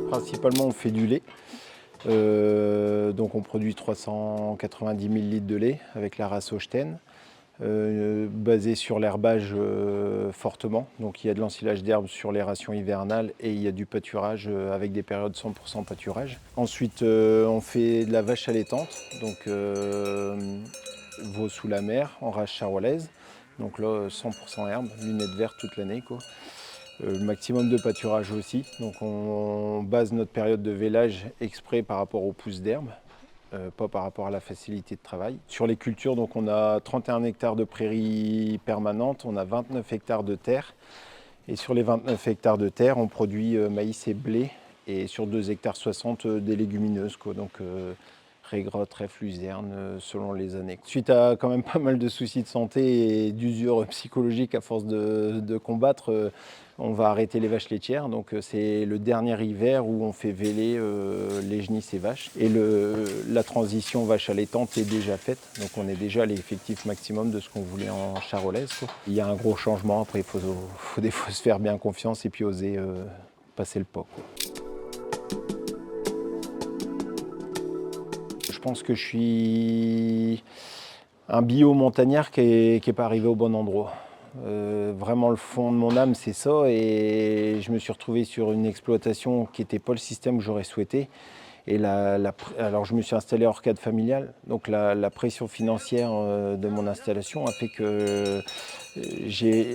Principalement, on fait du lait. Donc on produit 390 000 litres de lait avec la race Holstein, basé sur l'herbage fortement. Donc il y a de l'ensilage d'herbe sur les rations hivernales et il y a du pâturage avec des périodes 100% pâturage. Ensuite, on fait de la vache allaitante, donc veau sous la mer en race charolaise. Donc là, 100% herbe, lunettes vertes toute l'année, quoi. Le maximum de pâturage aussi. Donc on base notre période de vélage exprès par rapport aux pousses d'herbe, pas par rapport à la facilité de travail. Sur les cultures, donc on a 31 hectares de prairies permanentes, on a 29 hectares de terre. Et sur les 29 hectares de terre, on produit maïs et blé. Et sur 2 hectares 60 des légumineuses, quoi. Donc raies, trèfle, luzerne, selon les années. Suite à quand même pas mal de soucis de santé et d'usure psychologique à force de combattre, on va arrêter les vaches laitières. Donc c'est le dernier hiver où on fait véler les genisses et vaches. Et la transition vache allaitante est déjà faite. Donc on est déjà à l'effectif maximum de ce qu'on voulait en charolaise, quoi. Il y a un gros changement. Après, il faut des fois se faire bien confiance et puis oser passer le pas, quoi. Je pense que je suis un bio-montagnard qui n'est pas arrivé au bon endroit. Vraiment, le fond de mon âme, c'est ça. Et je me suis retrouvé sur une exploitation qui n'était pas le système que j'aurais souhaité. Et alors, je me suis installé hors cadre familial. Donc, la pression financière de mon installation a fait que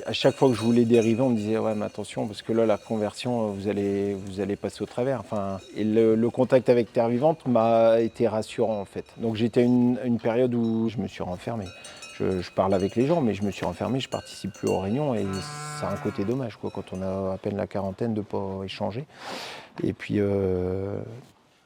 à chaque fois que je voulais dériver, on me disait ouais, mais attention, parce que là, la conversion, vous allez passer au travers. Enfin, et le contact avec Terre Vivante m'a été rassurant, en fait. Donc, j'étais à une période où je me suis renfermé. Je parle avec les gens, mais je me suis renfermé, je ne participe plus aux réunions et ça a un côté dommage, quoi, quand on a à peine la quarantaine de ne pas échanger. Et puis,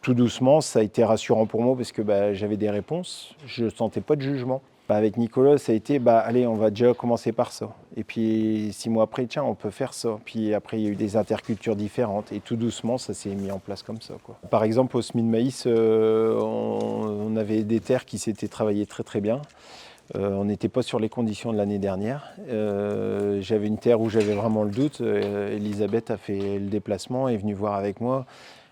tout doucement, ça a été rassurant pour moi parce que j'avais des réponses, je ne sentais pas de jugement. Avec Nicolas, ça a été, allez, on va déjà commencer par ça. Et puis 6 mois après, tiens, on peut faire ça. Puis après, il y a eu des intercultures différentes. Et tout doucement, ça s'est mis en place comme ça, quoi. Par exemple, au semis de maïs, on avait des terres qui s'étaient travaillées très très bien. On n'était pas sur les conditions de l'année dernière. J'avais une terre où j'avais vraiment le doute. Elisabeth a fait le déplacement, est venue voir avec moi.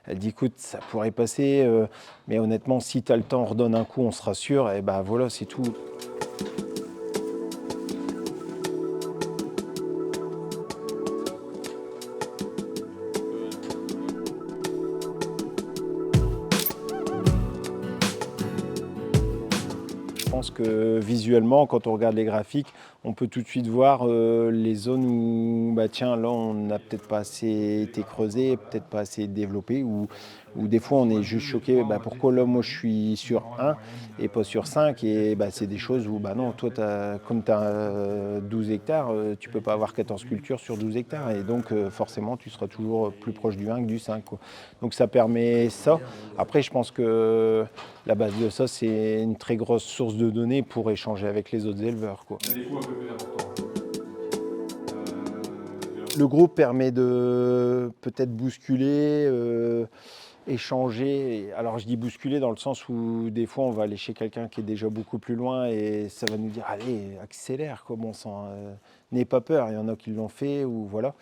Elle dit écoute, ça pourrait passer, mais honnêtement, si tu as le temps, redonne un coup, on se rassure. Et voilà, c'est tout. Je pense que visuellement, quand on regarde les graphiques, on peut tout de suite voir les zones où, tiens, là, on n'a peut-être pas assez été creusé, peut-être pas assez développé, ou des fois, on est juste choqué, pourquoi là, moi, je suis sur 1 et pas sur 5, et c'est des choses où, non, toi, comme tu as 12 hectares, tu peux pas avoir 14 cultures sur 12 hectares, et donc, forcément, tu seras toujours plus proche du 1 que du 5, quoi. Donc, ça permet ça. Après, je pense que la base de ça, c'est une très grosse source de données pour échanger avec les autres éleveurs, quoi. Le groupe permet de peut-être bousculer, échanger. Alors je dis bousculer dans le sens où des fois on va aller chez quelqu'un qui est déjà beaucoup plus loin et ça va nous dire allez, accélère, quoi, bon sang, n'aie pas peur, il y en a qui l'ont fait ou voilà.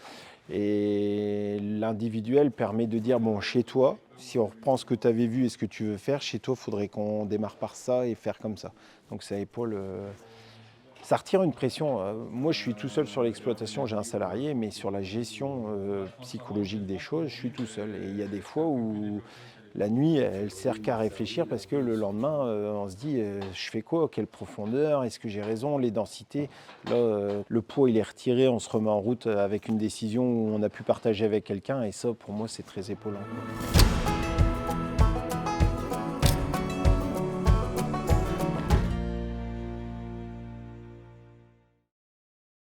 Et l'individuel permet de dire bon, chez toi, si on reprend ce que tu avais vu et ce que tu veux faire, chez toi, il faudrait qu'on démarre par ça et faire comme ça. Donc ça épaule. Ça retire une pression. Moi, je suis tout seul sur l'exploitation, j'ai un salarié, mais sur la gestion psychologique des choses, je suis tout seul. Et il y a des fois où la nuit, elle sert qu'à réfléchir parce que le lendemain, on se dit je fais quoi? Quelle profondeur? Est-ce que j'ai raison? Les densités? Là, le poids, il est retiré, on se remet en route avec une décision où on a pu partager avec quelqu'un. Et ça, pour moi, c'est très épaulant.